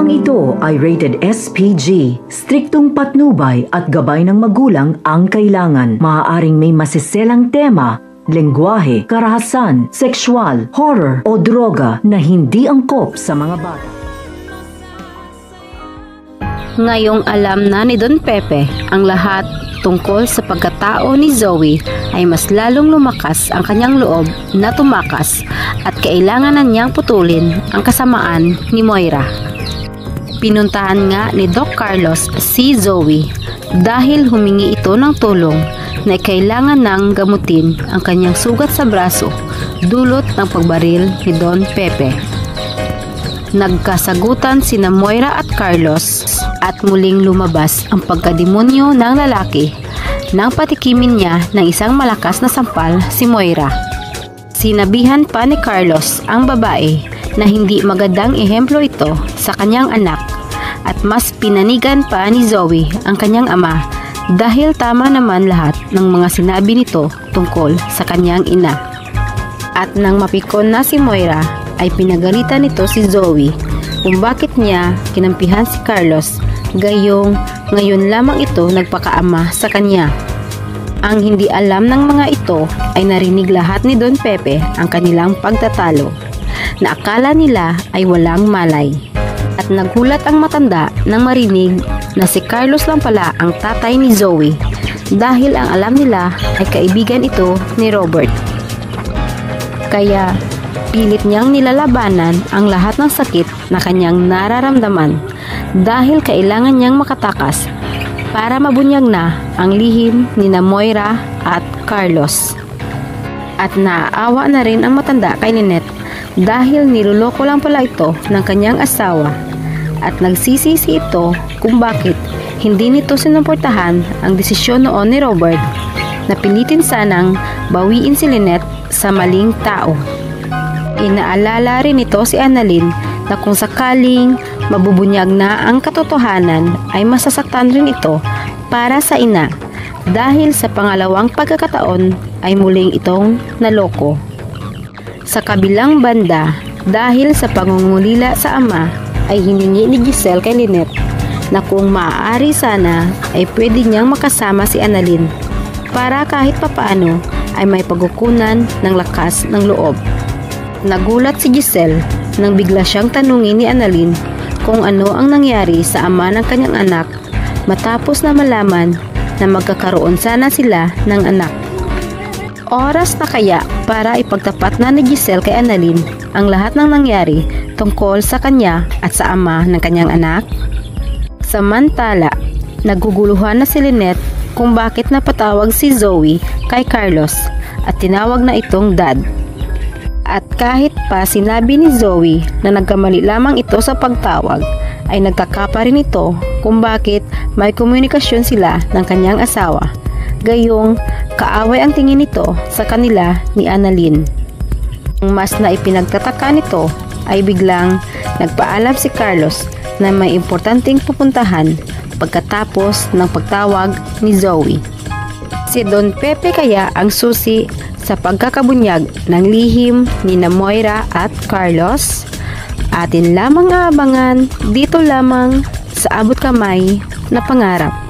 Programang ito ay rated SPG. Striktong patnubay at gabay ng magulang ang kailangan. Maaaring may masiselang tema, lengguwahe, karahasan, sexual, horror o droga na hindi angkop sa mga bata. Ngayong alam na ni Don Pepe ang lahat tungkol sa pagkatao ni Zoe, ay mas lalong lumakas ang kanyang loob na tumakas at kailangan na niyang putulin ang kasamaan ni Moira. Pinuntahan nga ni Doc Carlos si Zoe dahil humingi ito ng tulong na kailangan nang gamutin ang kanyang sugat sa braso dulot ng pagbaril ni Don Pepe. Nagkasagutan sina Moira at Carlos at muling lumabas ang pagkademonyo ng lalaki nang patikimin niya ng isang malakas na sampal si Moira. Sinabihan pa ni Carlos ang babae na hindi magandang ehemplo ito sa kanyang anak at mas pinanigan pa ni Zoe ang kanyang ama dahil tama naman lahat ng mga sinabi nito tungkol sa kanyang ina. At nang mapikon na si Moira ay pinagalitan nito si Zoe kung bakit niya kinampihan si Carlos gayong ngayon lamang ito nagpakaama sa kanya. Ang hindi alam ng mga ito ay narinig lahat ni Don Pepe ang kanilang pagtatalo na akala nila ay walang malay. At nagulat ang matanda nang marinig na si Carlos lang pala ang tatay ni Zoe dahil ang alam nila ay kaibigan ito ni Robert. Kaya pilit niyang nilalabanan ang lahat ng sakit na kanyang nararamdaman dahil kailangan niyang makatakas para mabunyag na ang lihim ni na Moira at Carlos. At naaawa na rin ang matanda kay Lynette dahil niloloko lang pala ito ng kanyang asawa at nagsisisi ito kung bakit hindi nito sinuportahan ang desisyon noon ni Robert na pilitin sanang bawiin si Lynette sa maling tao. Inaalala rin ito si Annalyn na kung sakaling mabubunyag na ang katotohanan ay masasaktan rin ito para sa ina dahil sa pangalawang pagkakataon ay muling itong naloko. Sa kabilang banda, dahil sa pangungulila sa ama ay hiningi ni Giselle kay Lynette na kung maaari sana ay pwede niyang makasama si Annalyn para kahit papaano ay may pagkukunan ng lakas ng loob. Nagulat si Giselle nang bigla siyang tanungin ni Annalyn kung ano ang nangyari sa ama ng kanyang anak matapos na malaman na magkakaroon sana sila ng anak. Oras na kaya para ipagtapat na ni Giselle kay Annalyn ang lahat ng nangyari tungkol sa kanya at sa ama ng kanyang anak? Samantala, naguguluhan na si Lynette kung bakit napatawag si Zoe kay Carlos at tinawag na itong dad. At kahit pa sinabi ni Zoe na nagkamali lamang ito sa pagtawag, ay nagtaka pa rin ito kung bakit may komunikasyon sila ng kanyang asawa. Gayong kaaway ang tingin nito sa kanila ni Annalyn. Ang mas na ipinagtataka nito ay biglang nagpaalam si Carlos na may importanteng pupuntahan pagkatapos ng pagtawag ni Zoe. Si Don Pepe kaya ang susi sa pagkakabunyag ng lihim ni na Moira at Carlos? Atin lamang aabangan dito lamang sa Abot Kamay na Pangarap.